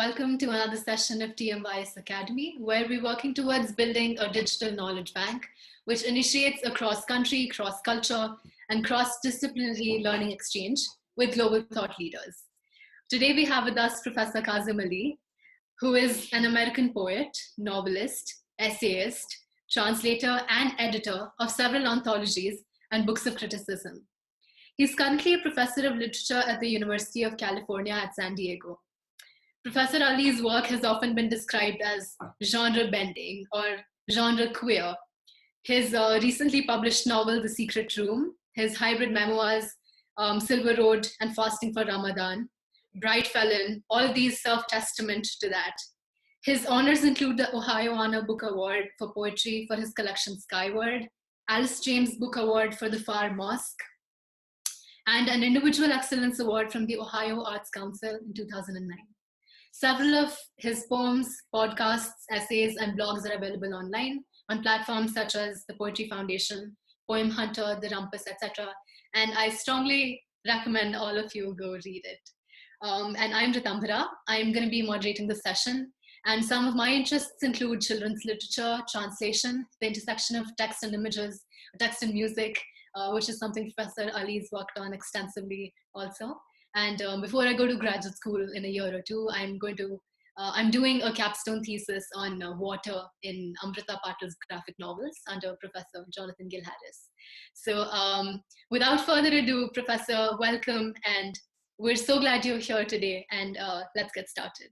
welcome to another session of TMY's Academy, where we're working towards building a digital knowledge bank, which initiates a cross-country, cross-culture, and cross-disciplinary learning exchange with global thought leaders. Today we have with us Professor Kazim Ali, who is an American poet, novelist, essayist, translator, and editor of several anthologies and books of criticism. He's currently a professor of literature at the University of California at San Diego. Professor Ali's work has often been described as genre bending or genre queer. His recently published novel, The Secret Room, his hybrid memoirs, Silver Road and Fasting for Ramadan, Bright Felon, all of these serve testament to that. His honors include the Ohio Honor Book Award for Poetry for his collection Skyward, Alice James Book Award for The Far Mosque, and an Individual Excellence Award from the Ohio Arts Council in 2009. Several of his poems, podcasts, essays, and blogs are available online on platforms such as the Poetry Foundation, Poem Hunter, The Rumpus, etc. And I strongly recommend all of you go read it. And I'm Ritambhara. I'm going to be moderating the session. And some of my interests include children's literature, translation, the intersection of text and images, text and music, which is something Professor Ali's worked on extensively also. And before I go to graduate school in a year or two, I'm doing a capstone thesis on water in Amrita Patil's graphic novels under Professor Jonathan Gill Harris. So without further ado, Professor, welcome. And we're so glad you're here today. And let's get started.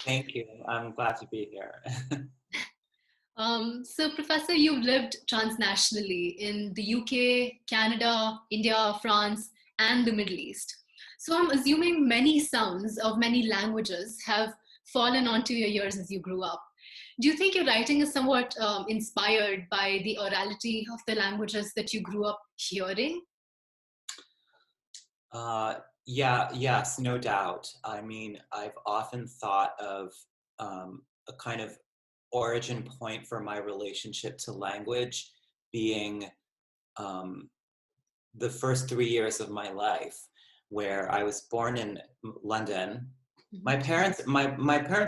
Thank you. I'm glad to be here. So Professor, you've lived transnationally in the UK, Canada, India, France, and the Middle East. So I'm assuming many sounds of many languages have fallen onto your ears as you grew up. Do you think your writing is somewhat inspired by the orality of the languages that you grew up hearing? Yes, no doubt. I mean, I've often thought of a kind of origin point for my relationship to language being the first 3 years of my life, where I was born in London. My parents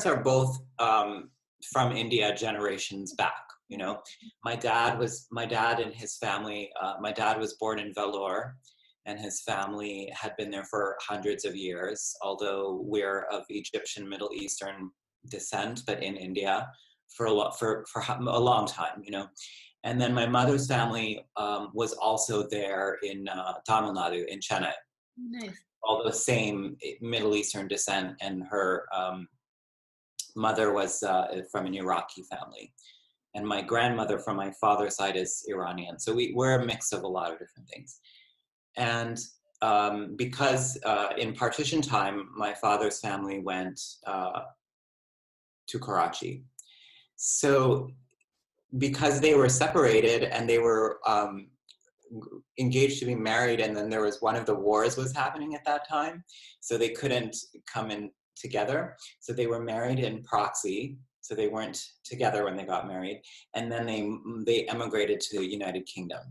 are both from India generations back. You know, my dad and his family. My dad was born in Vellore, and his family had been there for hundreds of years. Although we're of Egyptian Middle Eastern descent, but in India for a long time. You know. And then my mother's family was also there in Tamil Nadu, in Chennai. Nice. All the same Middle Eastern descent, and her mother was from an Iraqi family. And my grandmother from my father's side is Iranian. So we're a mix of a lot of different things. And because in partition time, my father's family went to Karachi. So because they were separated and they were engaged to be married, and then there was one of the wars was happening at that time, so they couldn't come in together. So they were married in proxy, so they weren't together when they got married, and then they emigrated to the United Kingdom,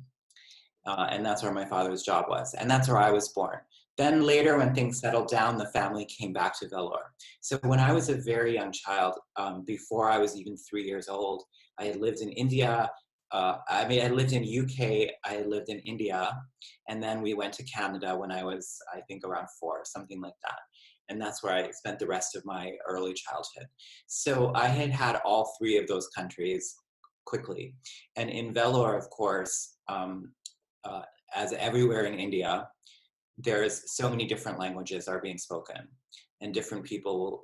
and that's where my father's job was, and that's where I was born. Then later, when things settled down, the family came back to Vellore. So when I was a very young child, before I was even 3 years old, I had lived in India. I lived in UK, I lived in India, and then we went to Canada when I was, I think, around 4, something like that. And that's where I spent the rest of my early childhood. So I had had all 3 of those countries quickly. And in Vellore, of course, as everywhere in India, there's so many different languages are being spoken, and different people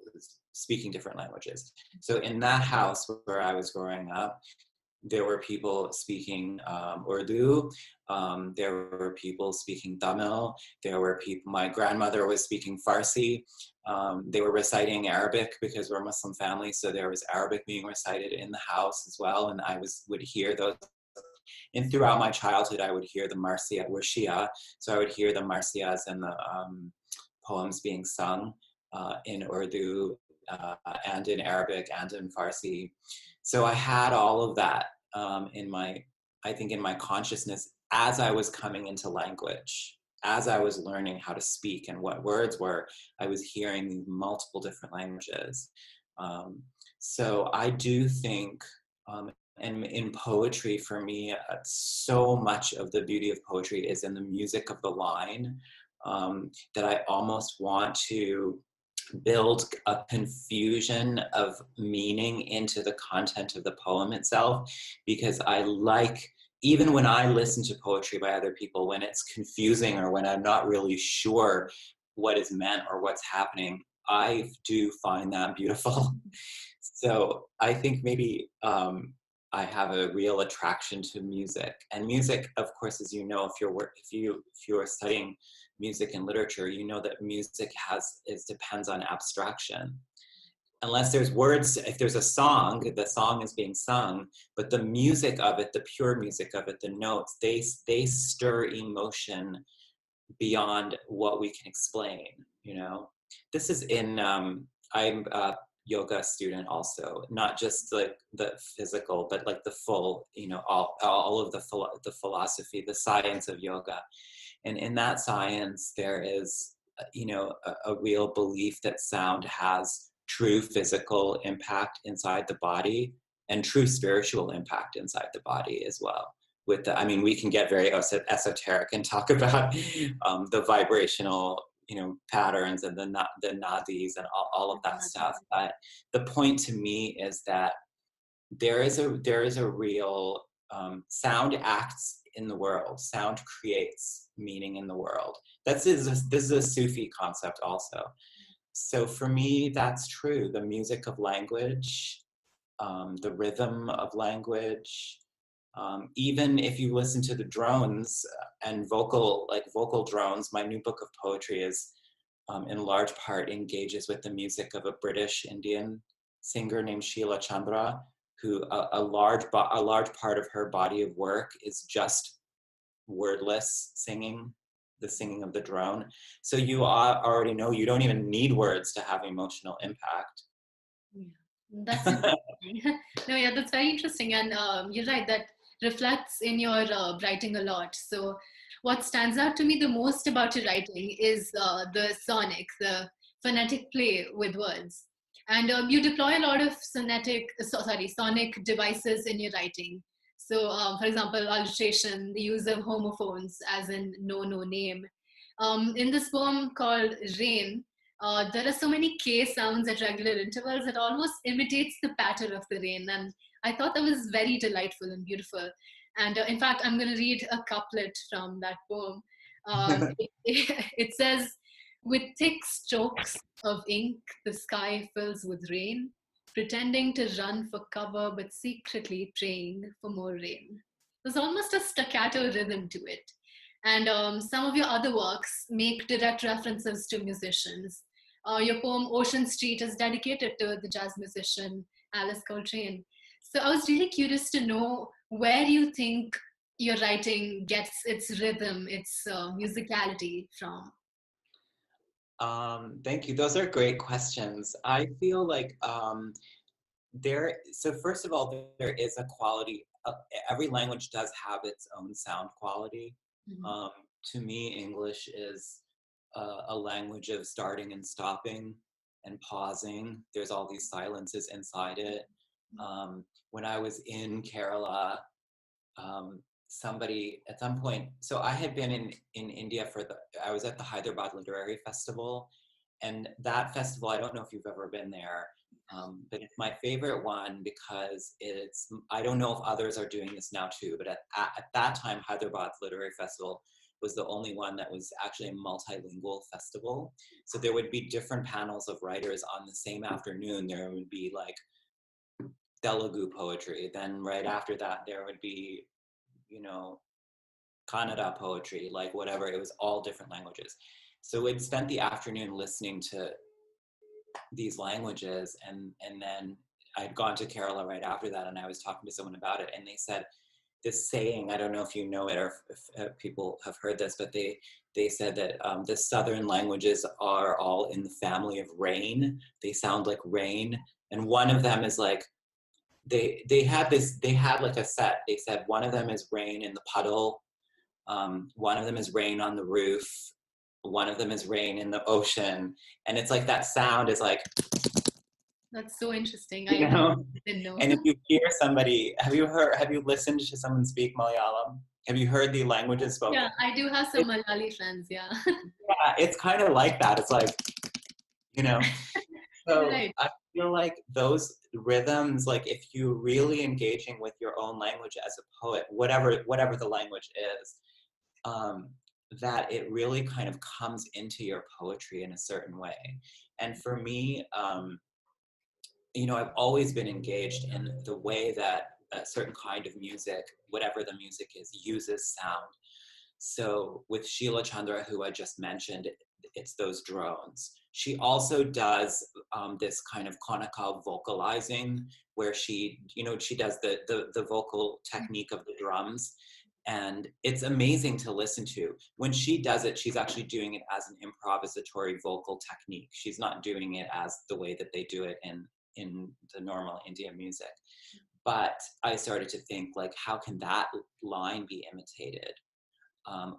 speaking different languages. So in that house where I was growing up, there were people speaking Urdu, there were people speaking Tamil, my grandmother was speaking Farsi, they were reciting Arabic because we're a Muslim family, so there was Arabic being recited in the house as well, and I would hear those. And throughout my childhood, I would hear the Marsiya, we're Shia, so I would hear the Marsiyas and the poems being sung in Urdu and in Arabic and in Farsi. So I had all of that in my consciousness as I was coming into language as I was learning how to speak and what words were, I was hearing these multiple different languages. So I do think, and in poetry, for me, so much of the beauty of poetry is in the music of the line, that I almost want to build a confusion of meaning into the content of the poem itself, because I like, even when I listen to poetry by other people, when it's confusing or when I'm not really sure what is meant or what's happening, I do find that beautiful. So I think maybe I have a real attraction to music. And music, of course, as you know, if you are studying music and literature, you know that music depends on abstraction. Unless there's words, if there's a song, the song is being sung, but the music of it, the pure music of it, the notes, they stir emotion beyond what we can explain, you know? This is in, I'm a yoga student also, not just like the physical, but like the full, you know, all of the philosophy, the science of yoga. And in that science, there is, you know, a real belief that sound has true physical impact inside the body and true spiritual impact inside the body as well. I mean, we can get very esoteric and talk about the vibrational, you know, patterns and the nadis and all of that stuff. But the point to me is that there is a real sound acts in the world. Sound creates meaning in the world. This is a Sufi concept also. So for me, that's true. The music of language, the rhythm of language. Even if you listen to the drones and vocal drones, my new book of poetry is in large part engages with the music of a British Indian singer named Sheila Chandra, who a large part of her body of work is just wordless singing, the singing of the drone. So you already know you don't even need words to have emotional impact. Yeah, that's interesting. No, yeah, that's very interesting. And you're right, that reflects in your writing a lot. So what stands out to me the most about your writing is the sonic, the phonetic play with words. And you deploy a lot of sonic devices in your writing. So, for example, alliteration, the use of homophones, as in no, no name. In this poem called Rain, there are so many K sounds at regular intervals that almost imitates the patter of the rain. And I thought that was very delightful and beautiful. And in fact, I'm going to read a couplet from that poem. It says, with thick strokes of ink, the sky fills with rain, pretending to run for cover, but secretly praying for more rain. There's almost a staccato rhythm to it. And some of your other works make direct references to musicians. Your poem Ocean Street is dedicated to the jazz musician Alice Coltrane. So I was really curious to know where you think your writing gets its rhythm, its musicality from. Thank you. Those are great questions. I feel like so first of all, there is a quality. Every language does have its own sound quality. Mhm. To me, English is a language of starting and stopping and pausing. There's all these silences inside it. When I was in Kerala, somebody at some point, so I had been in India I was at the Hyderabad Literary Festival, and that festival, I don't know if you've ever been there, but it's my favorite one because I don't know if others are doing this now too, but at that time, Hyderabad's Literary Festival was the only one that was actually a multilingual festival. So there would be different panels of writers on the same afternoon. There would be like Telugu poetry. Then right after that, there would be, you know, Kannada poetry, like whatever. It was all different languages. So we'd spent the afternoon listening to these languages, and then I'd gone to Kerala right after that, and I was talking to someone about it, and they said this saying, I don't know if you know it or if people have heard this, but they said that the southern languages are all in the family of rain. They sound like rain, and one of them is like, they had like a set. They said one of them is rain in the puddle, One of them is rain on the roof. One of them is rain in the ocean. And it's like that sound is like, That's so interesting. you I know? didn't know. And if you hear somebody, have you listened to someone speak Malayalam? Have you heard the languages spoken? Yeah, I do have some Malayali friends, yeah. Yeah, it's kind of like that. It's like, you know, so Right. I feel like those rhythms, like if you're really engaging with your own language as a poet, whatever the language is, that it really kind of comes into your poetry in a certain way. And for me, you know, I've always been engaged in the way that a certain kind of music, whatever the music is, uses sound. So with Sheila Chandra, who I just mentioned, it's those drones. She also does this kind of conical vocalizing where she, you know, she does the vocal technique of the drums. And it's amazing to listen to. When she does it, she's actually doing it as an improvisatory vocal technique. She's not doing it as the way that they do it in the normal Indian music. But I started to think, like, how can that line be imitated?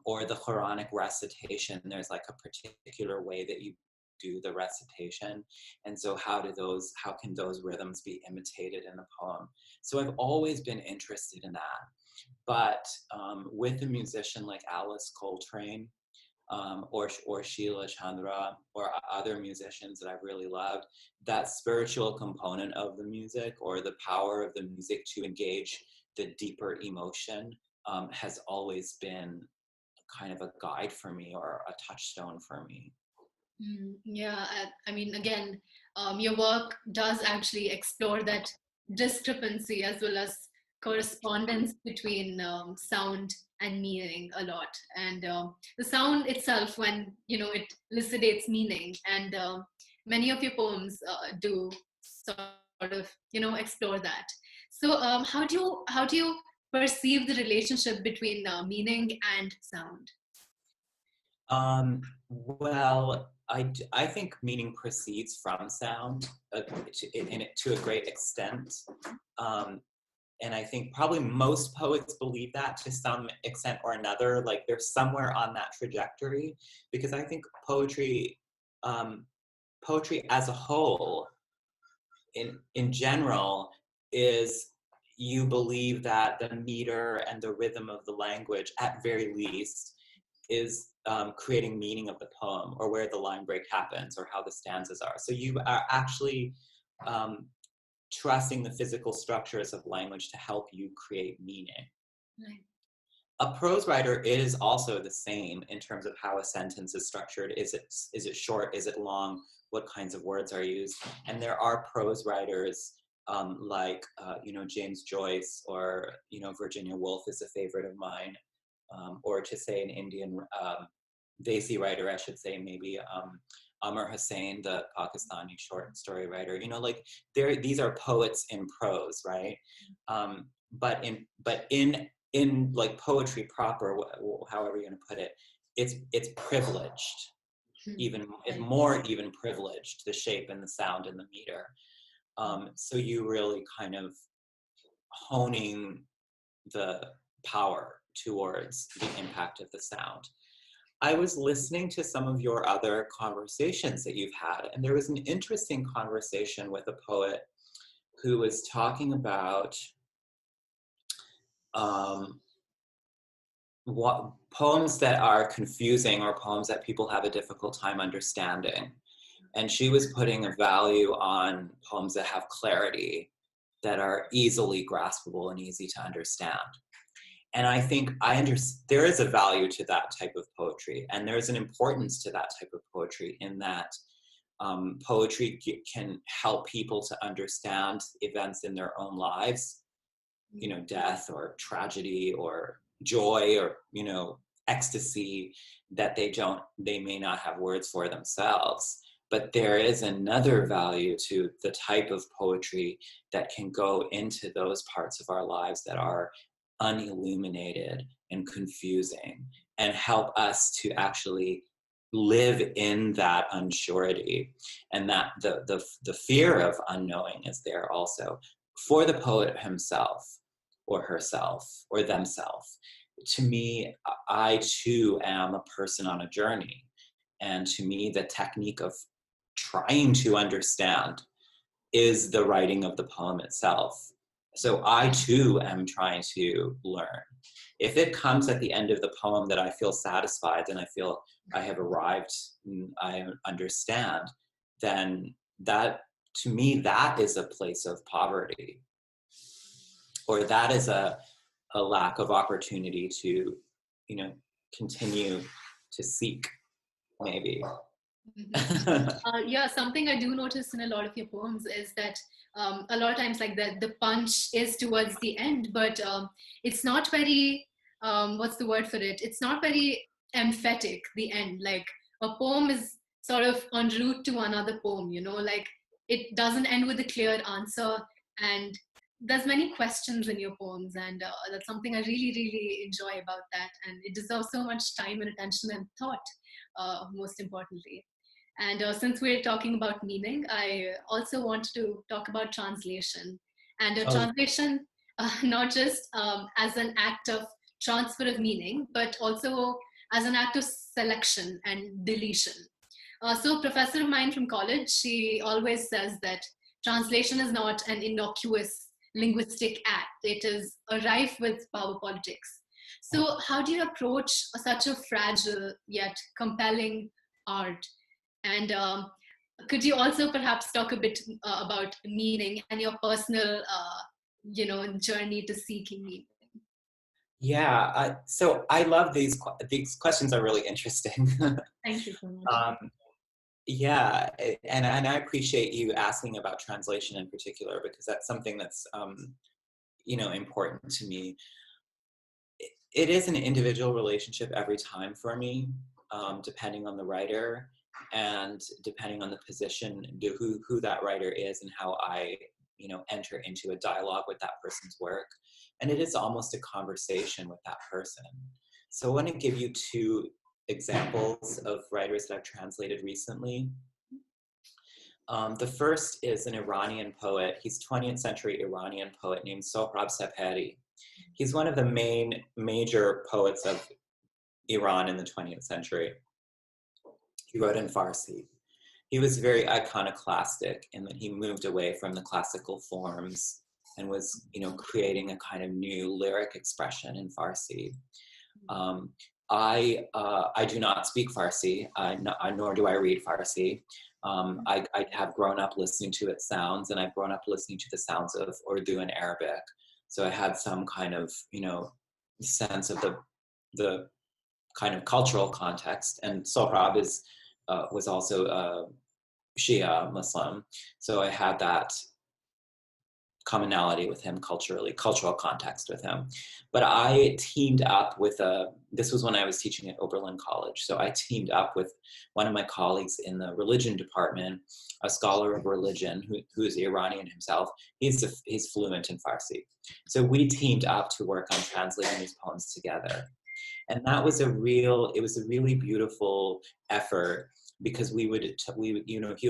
Or the Quranic recitation, there's like a particular way that you do the recitation. And so how can those rhythms be imitated in the poem? So I've always been interested in that. But with a musician like Alice Coltrane, or Sheila Chandra, or other musicians that I've really loved, that spiritual component of the music, or the power of the music to engage the deeper emotion, has always been kind of a guide for me, or a touchstone for me. Yeah, I mean, again, your work does actually explore that discrepancy as well as correspondence between sound and meaning a lot. And the sound itself, when, you know, it elucidates meaning, and many of your poems do sort of, you know, explore that. So how do you perceive the relationship between meaning and sound? Well, I think meaning proceeds from sound, to a great extent. And I think probably most poets believe that to some extent or another, like they're somewhere on that trajectory, because I think poetry as a whole, in general, is, you believe that the meter and the rhythm of the language, at very least, is creating meaning of the poem, or where the line break happens, or how the stanzas are. So you are actually trusting the physical structures of language to help you create meaning. Right. A prose writer is also the same in terms of how a sentence is structured. Is it short? Is it long? What kinds of words are used? And there are prose writers like you know, James Joyce, or, you know, Virginia Woolf is a favorite of mine, or to say an Indian Desi writer, I should say, maybe Amar Hussain, the Pakistani short story writer. You know, like these are poets in prose, right? But in like poetry proper, however you're going to put it, it's privileged. It's more even privileged, the shape and the sound and the meter. So you really kind of honing the power towards the impact of the sound. I was listening to some of your other conversations that you've had, and there was an interesting conversation with a poet who was talking about what poems that are confusing, or poems that people have a difficult time understanding. And she was putting a value on poems that have clarity, that are easily graspable and easy to understand. And I think there is a value to that type of poetry, and there's an importance to that type of poetry, in that poetry can help people to understand events in their own lives, you know, death or tragedy or joy, or, you know, ecstasy, that they may not have words for themselves. But there is another value to the type of poetry that can go into those parts of our lives that are unilluminated and confusing, and help us to actually live in that unsurety, and that the fear of unknowing is there also for the poet himself, or herself, or themselves. to me, I too am a person on a journey. And to me, the technique of trying to understand is the writing of the poem itself. So I too am trying to learn. If it comes at the end of the poem that I feel satisfied and I feel I have arrived and I understand, then that, to me, that is a place of poverty, or that is a lack of opportunity to, you know, continue to seek, maybe. Yeah, something I do notice in a lot of your poems is that a lot of times, like the punch is towards the end, but it's not very, what's the word for it? It's not very emphatic, the end. Like a poem is sort of en route to another poem, you know, like it doesn't end with a clear answer. And there's many questions in your poems, and that's something I really, really enjoy about that. And it deserves so much time and attention and thought, most importantly. And since we're talking about meaning, I also want to talk about translation. And Oh, translation, not just as an act of transfer of meaning, but also as an act of selection and deletion. So a professor of mine from college, she always says that translation is not an innocuous linguistic act. It is a rife with power politics. So how do you approach such a fragile yet compelling art? And could you also perhaps talk a bit about meaning and your personal, journey to seeking meaning? yeah. So I love these questions are really interesting. Thank you so much. um, yeah, and I appreciate you asking about translation in particular, because that's something that's important to me. It is an individual relationship every time for me, depending on the writer and depending on the position, who that writer is, and how I, enter into a dialogue with that person's work. And it is almost a conversation with that person. So I want to give you two examples of writers that I've translated recently. The first is an Iranian poet. He's 20th century Iranian poet named Sohrab Sepehri. He's one of the major poets of Iran in the 20th century. He wrote in Farsi. He was very iconoclastic in that he moved away from the classical forms and was, creating a kind of new lyric expression in Farsi. I do not speak Farsi, nor do I read Farsi. I have grown up listening to its sounds, and I've grown up listening to the sounds of Urdu and Arabic. So I had some kind of, sense of the kind of cultural context. And Sohrab was also a Shia Muslim, so I had that commonality with him culturally, cultural context with him. But I teamed up with this was when I was teaching at Oberlin College. So I teamed up with one of my colleagues in the religion department, a scholar of religion who is Iranian himself. He's fluent in Farsi. So we teamed up to work on translating these poems together. And that was it was a really beautiful effort, because he would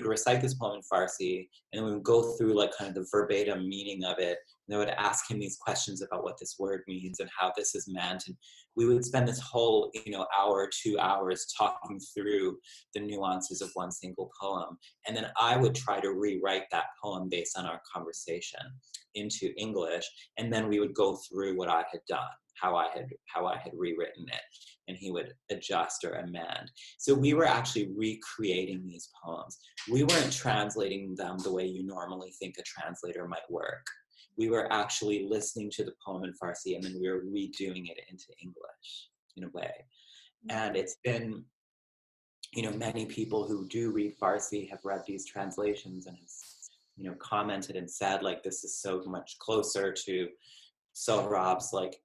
recite this poem in Farsi, and we would go through like kind of the verbatim meaning of it. And I would ask him these questions about what this word means and how this is meant. And we would spend this whole, hour, 2 hours talking through the nuances of one single poem. And then I would try to rewrite that poem based on our conversation into English. And then we would go through what I had done, how I had rewritten it, and he would adjust or amend. So we were actually recreating these poems. We weren't translating them the way you normally think a translator might work. We were actually listening to the poem in Farsi, and then we were redoing it into English in a way. And it's been, many people who do read Farsi have read these translations and have, commented and said, like, this is so much closer to Sohrab's, like,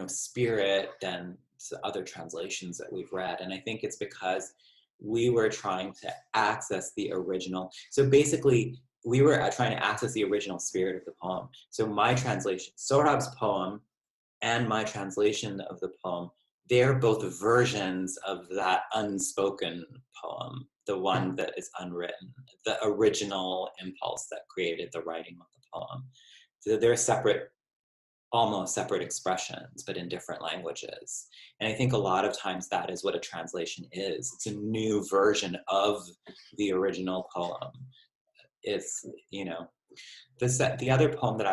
spirit than other translations that we've read. And I think it's because we were trying to access the original. So basically, we were trying to access the original spirit of the poem. So my translation, Sohrab's poem and my translation of the poem, they're both versions of that unspoken poem, the one that is unwritten, the original impulse that created the writing of the poem. So they're separate almost separate expressions, but in different languages. And I think a lot of times that is what a translation is. It's a new version of the original poem. It's, you know, the other poet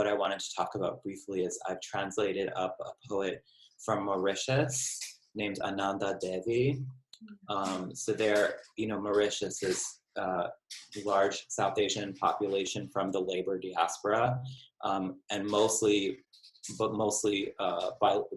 I wanted to talk about briefly is I've translated up a poet from Mauritius named Ananda Devi. So there, you know, Mauritius is large South Asian population from the labor diaspora, and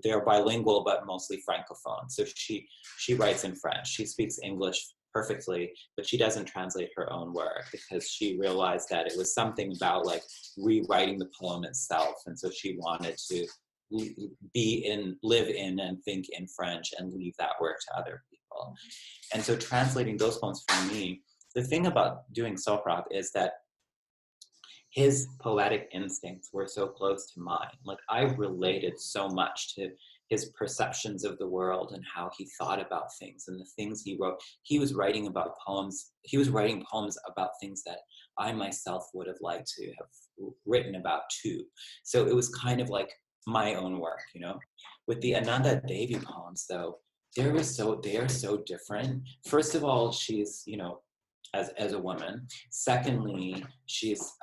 they're bilingual, but mostly francophone. So she writes in French. She speaks English perfectly, but she doesn't translate her own work because she realized that it was something about like rewriting the poem itself, and so she wanted to live in and think in French and leave that work to other people. And so translating those poems for me, the thing about doing Sohrab is that his poetic instincts were so close to mine. Like I related so much to his perceptions of the world and how he thought about things and the things he wrote. He was writing poems about things that I myself would have liked to have written about too. So it was kind of like my own work, you know. With the Ananda Devi poems though, they are so different. First of all, she's, you know, as a woman. Secondly, she's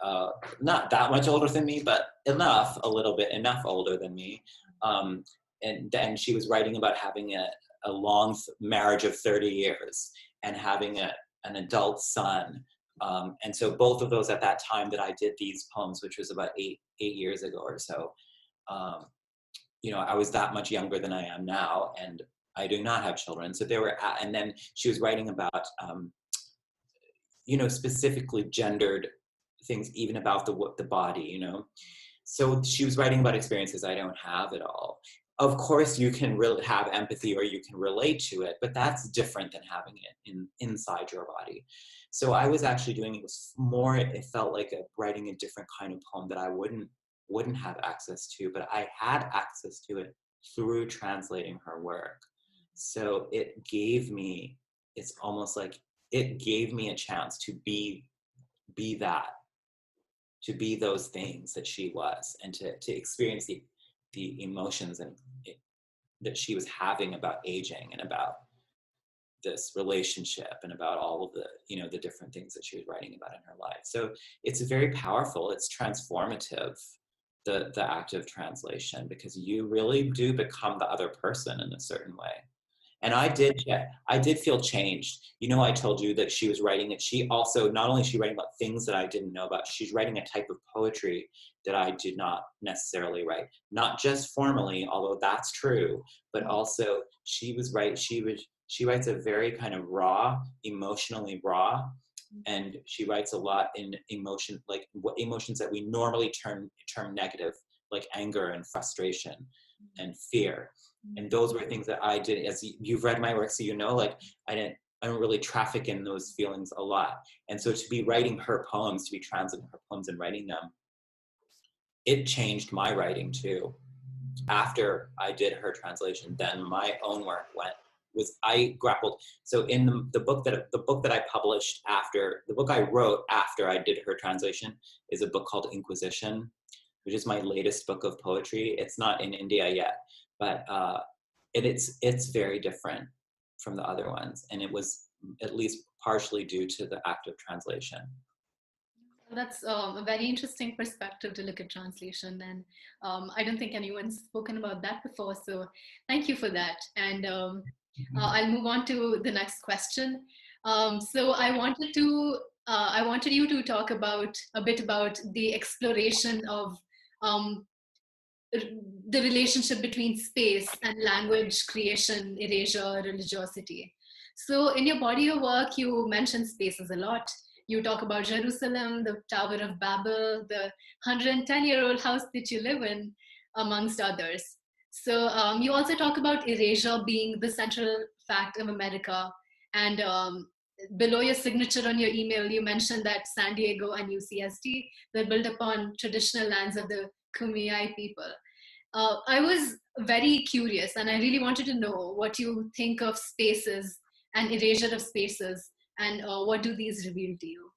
not that much older than me, but enough older than me. And then she was writing about having a long marriage of 30 years and having an adult son. And so both of those at that time that I did these poems, which was about eight years ago or so, you know, I was that much younger than I am now, and I do not have children. So and then she was writing about, you know, specifically gendered things, even about the body, you know. So she was writing about experiences I don't have at all. Of course, you can really have empathy or you can relate to it, but that's different than having it inside your body. So I was actually doing it it felt like writing a different kind of poem that I wouldn't have access to, but I had access to it through translating her work. So it gave me a chance to be that, to be those things that she was, and to experience the emotions that she was having about aging and about this relationship and about all of the, you know, the different things that she was writing about in her life. So it's very powerful. It's transformative, the act of translation, because you really do become the other person in a certain way. And I did feel changed. You know, I told you that she was writing it. She also, not only is she writing about things that I didn't know about, she's writing a type of poetry that I did not necessarily write. Not just formally, although that's true, but also she writes a very kind of raw, emotionally raw, and she writes a lot in emotion, like what emotions that we normally term negative, like anger and frustration and fear. And those were things that I did, as you've read my work, so you know, like I don't really traffic in those feelings a lot. And so to be writing her poems, to be translating her poems and writing them, it changed my writing too. After I did her translation, then my own work I grappled. So in the book that I published after, the book I wrote after I did her translation is a book called Inquisition, which is my latest book of poetry. It's not in India yet, but it's very different from the other ones, and it was at least partially due to the act of translation. That's a very interesting perspective to look at translation, and I don't think anyone's spoken about that before, so thank you for that. And I'll move on to the next question. So I wanted you to talk a bit about the exploration of the relationship between space and language creation, erasure, religiosity. So in your body of work, you mention spaces a lot. You talk about Jerusalem, the Tower of Babel, the 110-year-old house that you live in, amongst others. So you also talk about erasure being the central fact of America. And below your signature on your email, you mentioned that San Diego and UCSD were built upon traditional lands of the Kumeyaay people. I was very curious, and I really wanted to know what you think of spaces and erasure of spaces, and what do these reveal to you?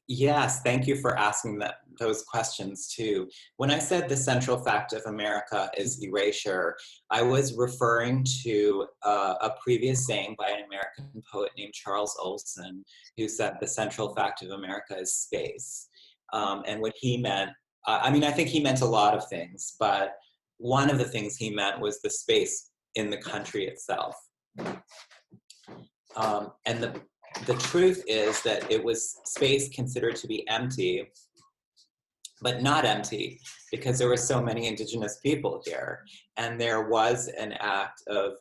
Yes, thank you for asking those questions too. When I said the central fact of America is erasure, I was referring to a previous saying by an American poet named Charles Olson, who said the central fact of America is space. And what he meant, I mean, I think he meant a lot of things, but one of the things he meant was the space in the country itself. And the truth is that it was space considered to be empty, but not empty, because there were so many indigenous people here. And there was an act of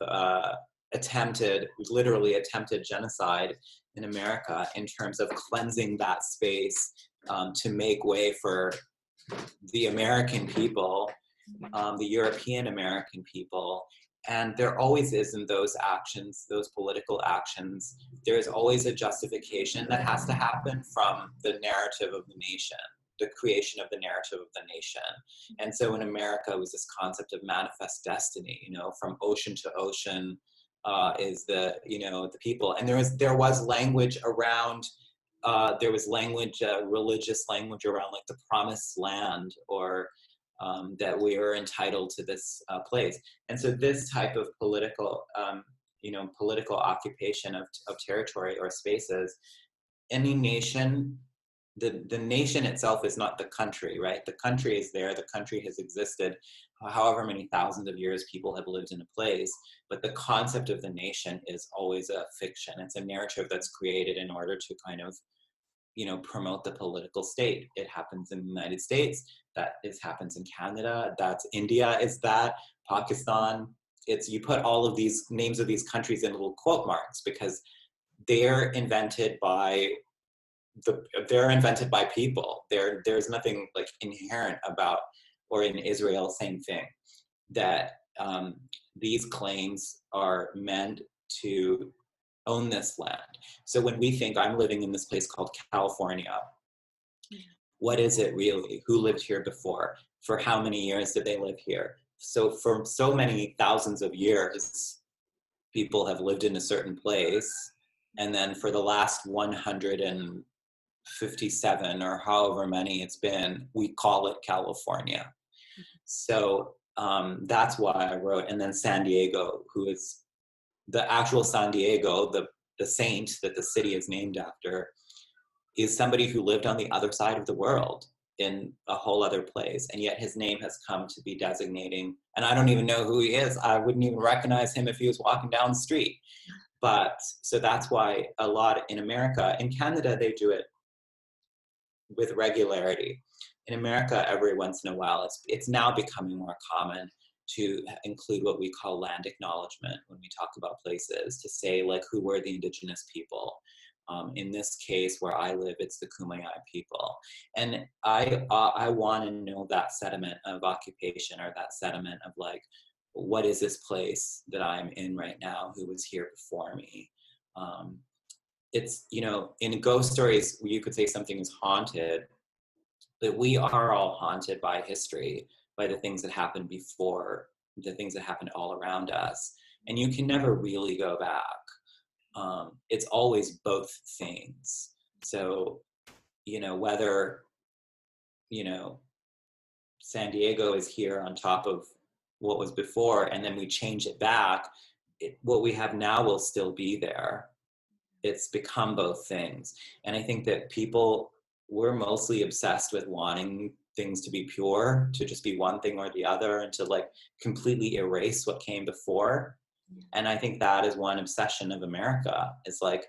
literally attempted genocide in America in terms of cleansing that space to make way for the American people, the European American people. And there always is in those actions, those political actions, there's always a justification that has to happen from the narrative of the nation, the creation of the narrative of the nation. And so in America, it was this concept of manifest destiny, you know, from ocean to ocean is the, you know, the people. And there was language around, there was language, religious language around like the promised land, or that we are entitled to this place. And so this type of political, you know, political occupation of territory or spaces, any nation, the nation itself is not the country, right? The country is there, the country has existed however many thousands of years people have lived in a place, but the concept of the nation is always a fiction. It's a narrative that's created in order to kind of, you know, promote the political state. It happens in the United States, happens in Canada, that's India, is that, Pakistan. It's, you put all of these names of these countries in little quote marks because they're invented by people. There's nothing like inherent about, or in Israel, same thing, that these claims are meant to own this land. So when we think I'm living in this place called California, what is it really? Who lived here before? For how many years did they live here? So for so many thousands of years, people have lived in a certain place. And then for the last 157 or however many it's been, we call it California. So that's why I wrote, and then San Diego, who is the actual San Diego, the saint that the city is named after, is somebody who lived on the other side of the world in a whole other place. And yet his name has come to be designating, and I don't even know who he is. I wouldn't even recognize him if he was walking down the street. But so that's why a lot in America, in Canada, they do it with regularity. In America, every once in a while, it's now becoming more common to include what we call land acknowledgement when we talk about places, to say like who were the indigenous people. In this case, where I live, it's the Kumeyaay people. And I want to know that sediment of occupation, or that sediment of like, what is this place that I'm in right now? Who was here before me? It's, you know, in ghost stories, you could say something is haunted, but we are all haunted by history, by the things that happened before, the things that happened all around us. And you can never really go back. It's always both things. So, you know, whether, you know, San Diego is here on top of what was before, and then we change it back, what we have now will still be there. It's become both things. And I think that we're mostly obsessed with wanting things to be pure, to just be one thing or the other, and to like completely erase what came before. And I think that is one obsession of America, is like,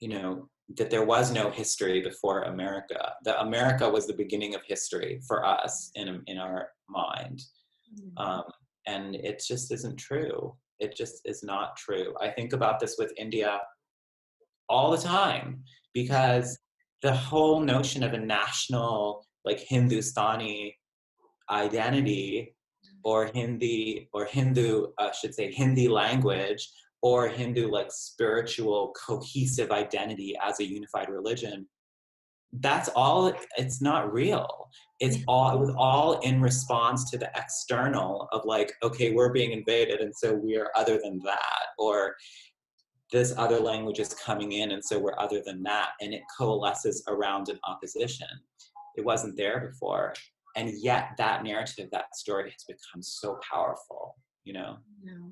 you know, that there was no history before America. That America was the beginning of history for us in our mind. And it just isn't true. It just is not true. I think about this with India all the time, because the whole notion of a national, like Hindustani identity, or Hindi, Hindi language, or Hindu like spiritual cohesive identity as a unified religion, that's all, it's not real. It was all in response to the external of like, okay, we're being invaded, and so we are other than that, or this other language is coming in, and so we're other than that, and it coalesces around an opposition. It wasn't there before. And yet that narrative, that story has become so powerful, you know? Yeah.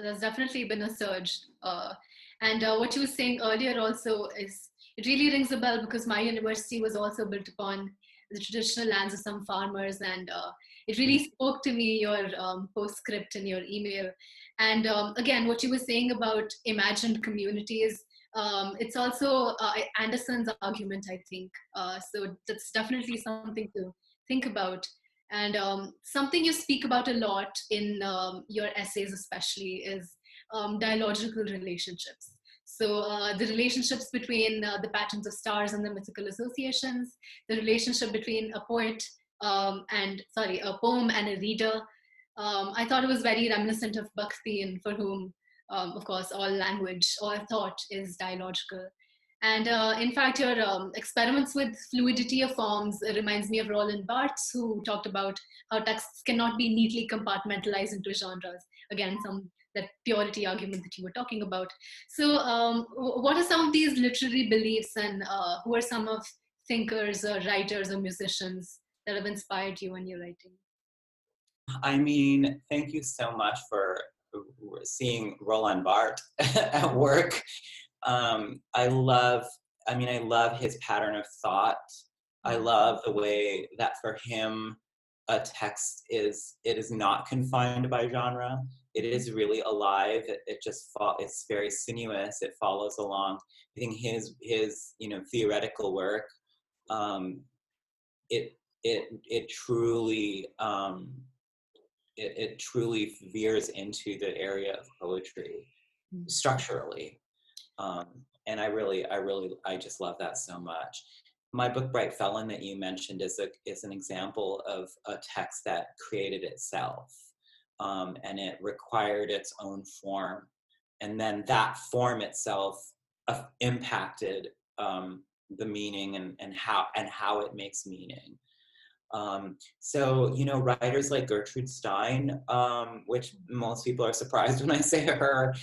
There's definitely been a surge. And what you were saying earlier also is, it really rings a bell because my university was also built upon the traditional lands of some farmers. And it really spoke to me, your postscript in your email. And again, what you were saying about imagined communities, it's also Anderson's argument, I think. So that's definitely something to think about. And something you speak about a lot in your essays, especially, is dialogical relationships. So the relationships between the patterns of stars and the mythical associations, the relationship between a poet a poem and a reader. I thought it was very reminiscent of Bhakti, and for whom, of course, all language, all thought is dialogical. And in fact, your experiments with fluidity of forms reminds me of Roland Barthes, who talked about how texts cannot be neatly compartmentalized into genres. Again, that purity argument that you were talking about. So what are some of these literary beliefs, and who are some of thinkers or writers or musicians that have inspired you in your writing? I mean, thank you so much for seeing Roland Barthes at work. I love his pattern of thought. I love the way that for him, a text it is not confined by genre. It is really alive. It's very sinuous. It follows along. I think his theoretical work, it it truly it truly veers into the area of poetry structurally. And I just love that so much. My book Bright Felon that you mentioned is an example of a text that created itself, and it required its own form, and then that form itself impacted the meaning and how it makes meaning. So, writers like Gertrude Stein, which most people are surprised when I say her,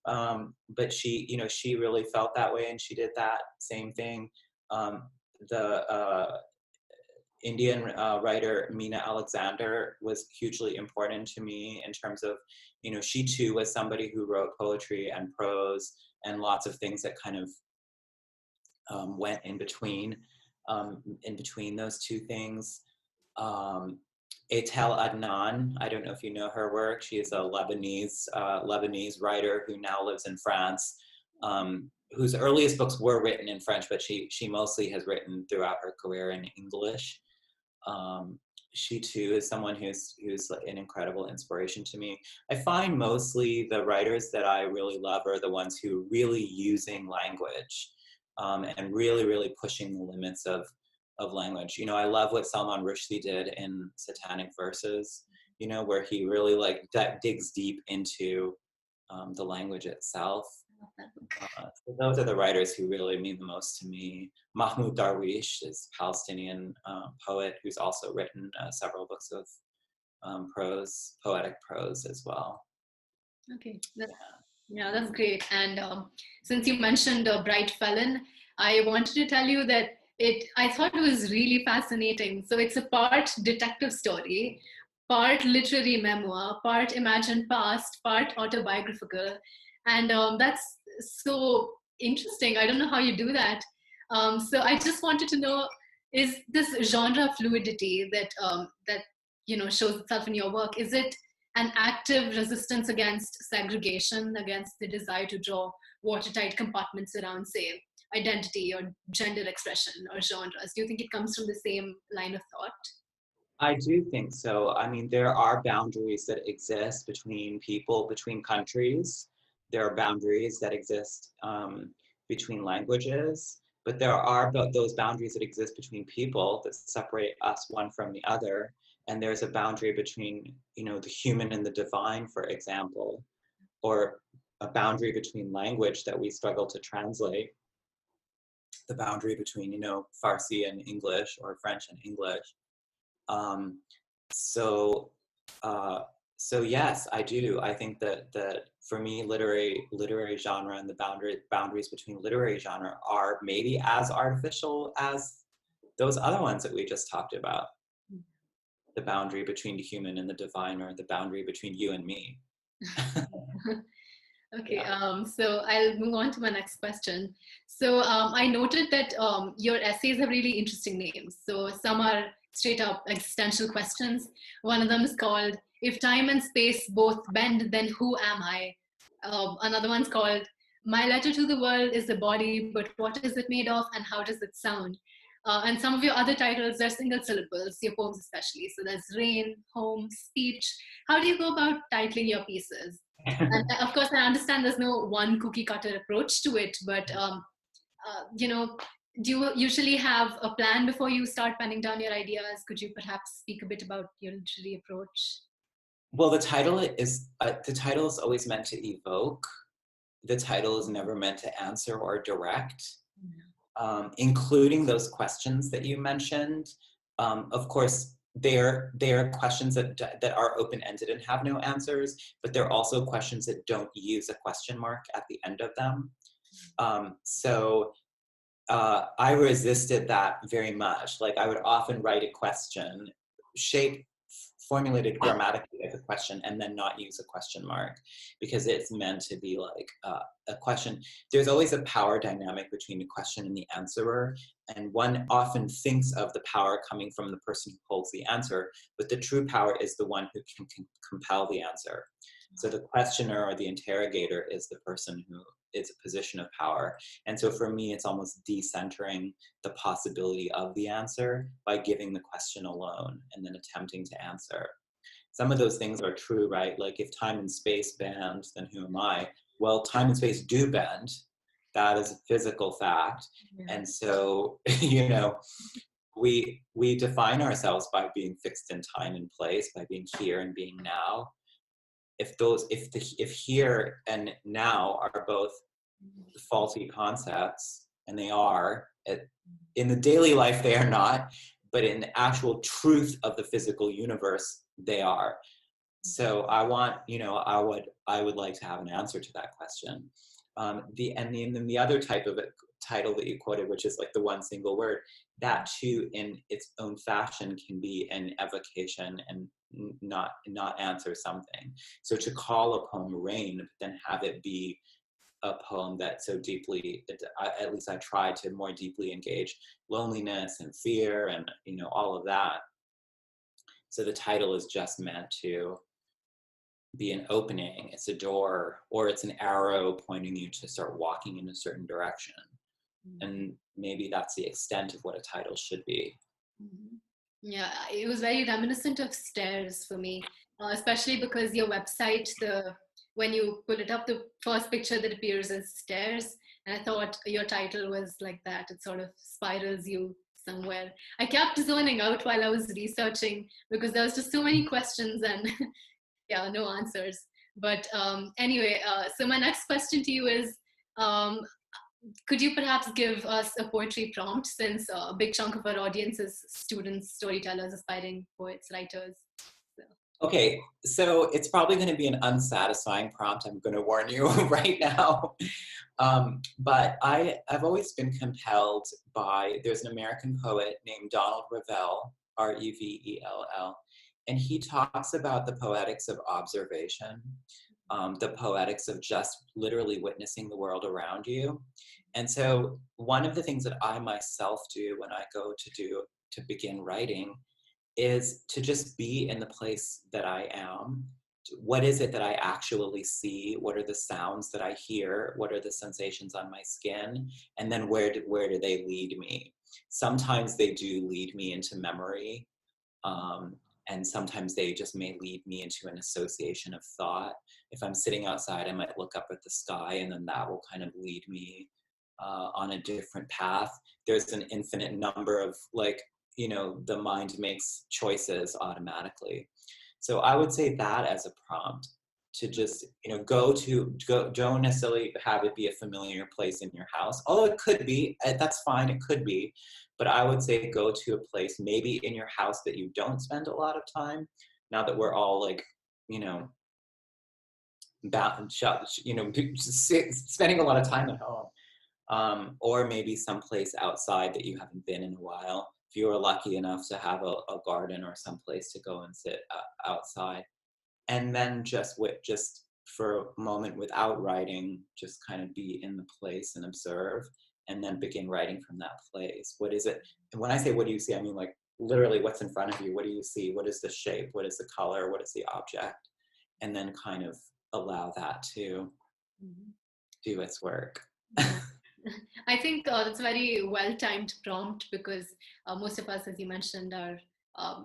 but she really felt that way, and she did that same thing. The Indian writer Meena Alexander was hugely important to me in terms of, she too was somebody who wrote poetry and prose and lots of things that kind of went in between those two things. Etel Adnan, I don't know if you know her work. She is a Lebanese writer who now lives in France, whose earliest books were written in French, but she mostly has written throughout her career in English. She too is someone who's an incredible inspiration to me. I find mostly the writers that I really love are the ones who are really using language, and really pushing the limits of language. I love what Salman Rushdie did in Satanic Verses, where he really digs deep into the language itself. So those are the writers who really mean the most to me. Mahmoud Darwish is a Palestinian poet who's also written several books of poetic prose as well. Okay, that's great. And since you mentioned Bright Felon, I wanted to tell you that I thought it was really fascinating. So it's a part detective story, part literary memoir, part imagined past, part autobiographical. And that's so interesting. I don't know how you do that. So I just wanted to know, is this genre fluidity that shows itself in your work, is it an active resistance against segregation, against the desire to draw watertight compartments around, say, identity or gender expression or genres? Do you think it comes from the same line of thought? I do think so. I mean, there are boundaries that exist between people, between countries. There are boundaries that exist between languages, but there are those boundaries that exist between people that separate us one from the other. And there's a boundary between, the human and the divine, for example, or a boundary between language that we struggle to translate, the boundary between, Farsi and English or French and English. Um, so, so yes, I do. I think that for me, literary genre and the boundaries between literary genre are maybe as artificial as those other ones that we just talked about, the boundary between the human and the divine, or the boundary between you and me. Okay, Yeah. so I'll move on to my next question. So I noted that your essays have really interesting names. So some are straight up existential questions. One of them is called "If Time and Space Both Bend, Then Who Am I?" Another one's called "My Letter to the World is a Body, but what is it made of and how does it sound?" And some of your other titles are single syllables, your poems especially. So there's rain, home, speech. How do you go about titling your pieces? And of course, I understand there's no one cookie cutter approach to it, but you know, do you usually have a plan before you start penning down your ideas? Could you perhaps speak a bit about your literary approach? Well, the title is always meant to evoke. The title is never meant to answer or direct, including those questions that you mentioned. Of course, they're questions that are open-ended and have no answers, but they're also questions that don't use a question mark at the end of them. I resisted that very much. Like, I would often write a question, formulated grammatically as a question, and then not use a question mark, because it's meant to be like a question. There's always a power dynamic between the question and the answerer, and one often thinks of the power coming from the person who holds the answer, but the true power is the one who can compel the answer. So the questioner or the interrogator is the person who is a position of power. And so for me, it's almost decentering the possibility of the answer by giving the question alone and then attempting to answer. Some of those things are true, right? Like, if time and space bend, then who am I? Well, time and space do bend. That is a physical fact. Yeah. And so, we define ourselves by being fixed in time and place, by being here and being now. If here and now are both faulty concepts, and they are, in the daily life they are not, but in the actual truth of the physical universe they are. So I would like to have an answer to that question. Then the other type of title that you quoted, which is like the one single word, that too in its own fashion can be an evocation and not answer something. So to call a poem Rain, but then have it be a poem that so deeply, at least I try to more deeply engage loneliness and fear and all of that. So the title is just meant to be an opening, it's a door, or it's an arrow pointing you to start walking in a certain direction. And maybe that's the extent of what a title should be. Yeah, it was very reminiscent of Stairs for me, especially because your website, when you pull it up, the first picture that appears is Stairs, and I thought your title was like that. It sort of spirals you somewhere. I kept zoning out while I was researching because there was just so many questions and yeah, no answers. But anyway, so my next question to you is, um, could you perhaps give us a poetry prompt, since a big chunk of our audience is students, storytellers, aspiring poets, writers? So. Okay, so it's probably going to be an unsatisfying prompt, I'm going to warn you right now. But I've always been compelled by, there's an American poet named Donald Revell, Revell, and he talks about the poetics of observation, the poetics of just literally witnessing the world around you. And so one of the things that I myself do when I go to begin writing is to just be in the place that I am. What is it that I actually see? What are the sounds that I hear? What are the sensations on my skin? And then where do they lead me? Sometimes they do lead me into memory. And sometimes they just may lead me into an association of thought. If I'm sitting outside, I might look up at the sky, and then that will kind of lead me on a different path. There's an infinite number of, the mind makes choices automatically. So I would say that as a prompt, to just, don't necessarily have it be a familiar place in your house. Although it could be, that's fine, it could be. But I would say go to a place maybe in your house that you don't spend a lot of time, now that we're all spending a lot of time at home. Or maybe someplace outside that you haven't been in a while. if you were lucky enough to have a garden or some place to go and sit outside. And then just for a moment without writing, just kind of be in the place and observe, and then begin writing from that place. What is it? And when I say what do you see, I mean like literally what's in front of you. What do you see? What is the shape? What is the color? What is the object? And then kind of allow that to do its work. I think that's a very well-timed prompt, because most of us, as you mentioned, are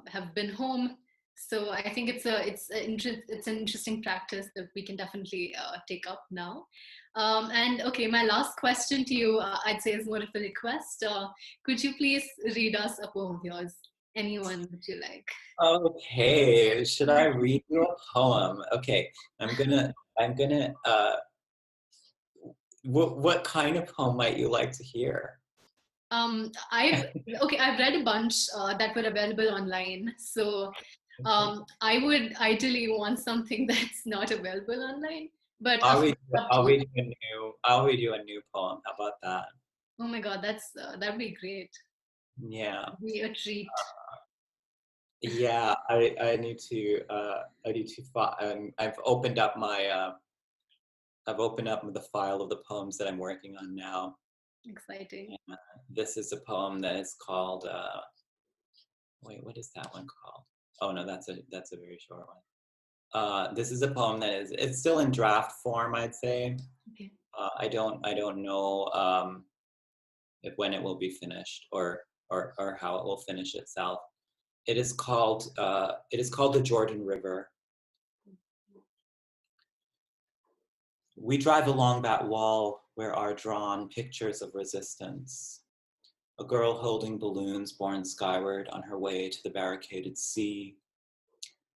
have been home. So I think it's an interesting practice that we can definitely take up now. And okay, my last question to you, I'd say, is more of a request. Could you please read us a poem of yours? Anyone that you like. Okay, should I read you a poem? Okay, I'm gonna what kind of poem might you like to hear? I've read a bunch that were available online. So I would ideally want something that's not available online. But I'll of read, course, up to I'll you. read you I'll read you a new poem. How about that? Oh my God, that'd be great. Yeah. Be a treat. Yeah, I need to I've opened up the file of the poems that I'm working on now. Exciting. This is a poem that is called wait, what is that one called? Oh no, that's a very short one. This is a poem that it's still in draft form, I'd say. Okay. I don't know if when it will be finished or how it will finish itself. It is called the Jordan River. We drive along that wall where are drawn pictures of resistance. A girl holding balloons borne skyward on her way to the barricaded sea.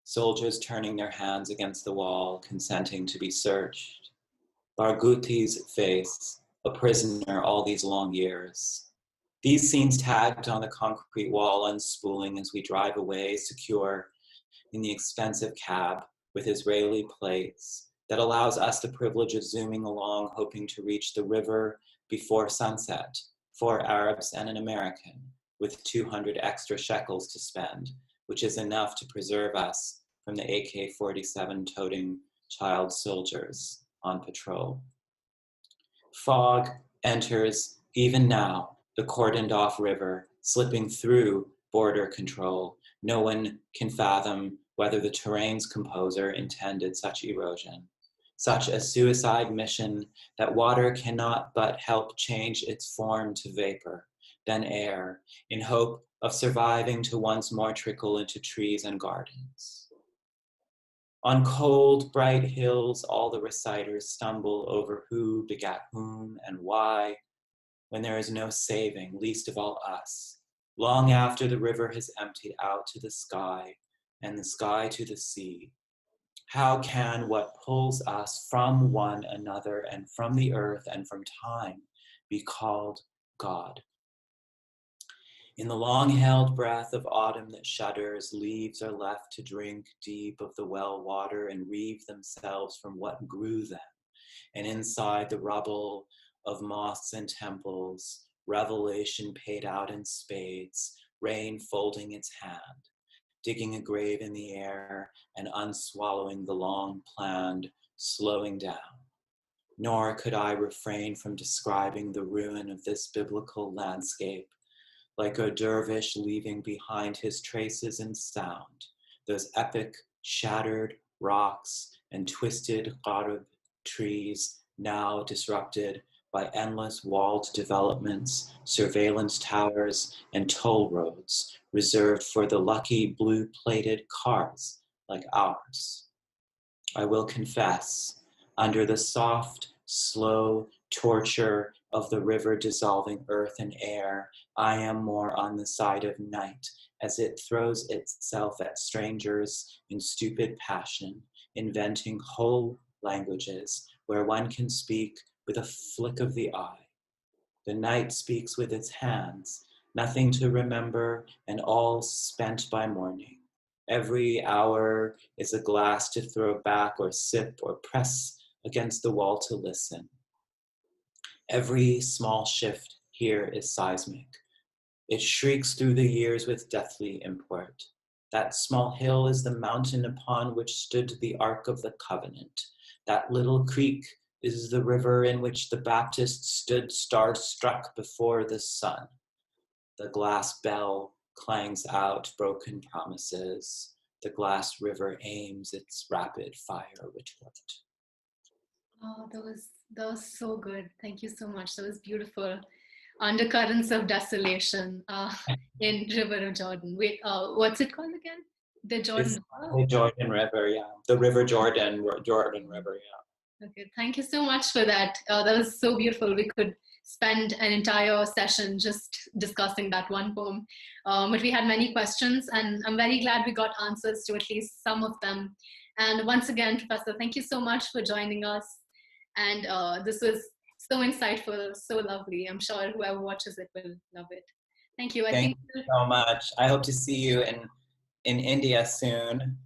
Soldiers turning their hands against the wall, consenting to be searched. Barghuti's face, a prisoner all these long years. These scenes tagged on the concrete wall, unspooling as we drive away, secure in the expensive cab with Israeli plates that allows us the privilege of zooming along, hoping to reach the river before sunset, 4 Arabs and an American, with 200 extra shekels to spend, which is enough to preserve us from the AK-47 toting child soldiers on patrol. Fog enters, even now, the cordoned off river, slipping through border control. No one can fathom whether the terrain's composer intended such erosion, such a suicide mission that water cannot but help change its form to vapor, then air, in hope of surviving to once more trickle into trees and gardens. On cold, bright hills, all the reciters stumble over who begat whom and why, when there is no saving, least of all us, long after the river has emptied out to the sky and the sky to the sea. How can what pulls us from one another and from the earth and from time be called God? In the long-held breath of autumn that shudders, leaves are left to drink deep of the well water and reave themselves from what grew them. And inside the rubble of mosques and temples, revelation paid out in spades, rain folding its hand, digging a grave in the air and unswallowing the long-planned slowing down. Nor could I refrain from describing the ruin of this biblical landscape, like a dervish leaving behind his traces in sound, those epic shattered rocks and twisted gharib trees now disrupted by endless walled developments, surveillance towers, and toll roads reserved for the lucky blue-plated cars like ours. I will confess, under the soft, slow torture of the river dissolving earth and air, I am more on the side of night as it throws itself at strangers in stupid passion, inventing whole languages where one can speak with a flick of the eye. The night speaks with its hands, nothing to remember and all spent by morning. Every hour is a glass to throw back or sip or press against the wall to listen. Every small shift here is seismic. It shrieks through the years with deathly import. That small hill is the mountain upon which stood the Ark of the Covenant. That little creek is the river in which the Baptist stood star-struck before the sun. The glass bell clangs out broken promises. The glass river aims its rapid fire retort. Oh, that was so good. Thank you so much. That was beautiful. Undercurrents of desolation in River of Jordan. Wait, what's it called again? The Jordan It's River? the Jordan River, yeah. The River Jordan, Jordan River, yeah. Okay, thank you so much for that. That was so beautiful. We could spend an entire session just discussing that one poem. But we had many questions, and I'm very glad we got answers to at least some of them. And once again, Professor, thank you so much for joining us. And this was so insightful, so lovely. I'm sure whoever watches it will love it. Thank you. Thank you so much. I hope to see you in India soon.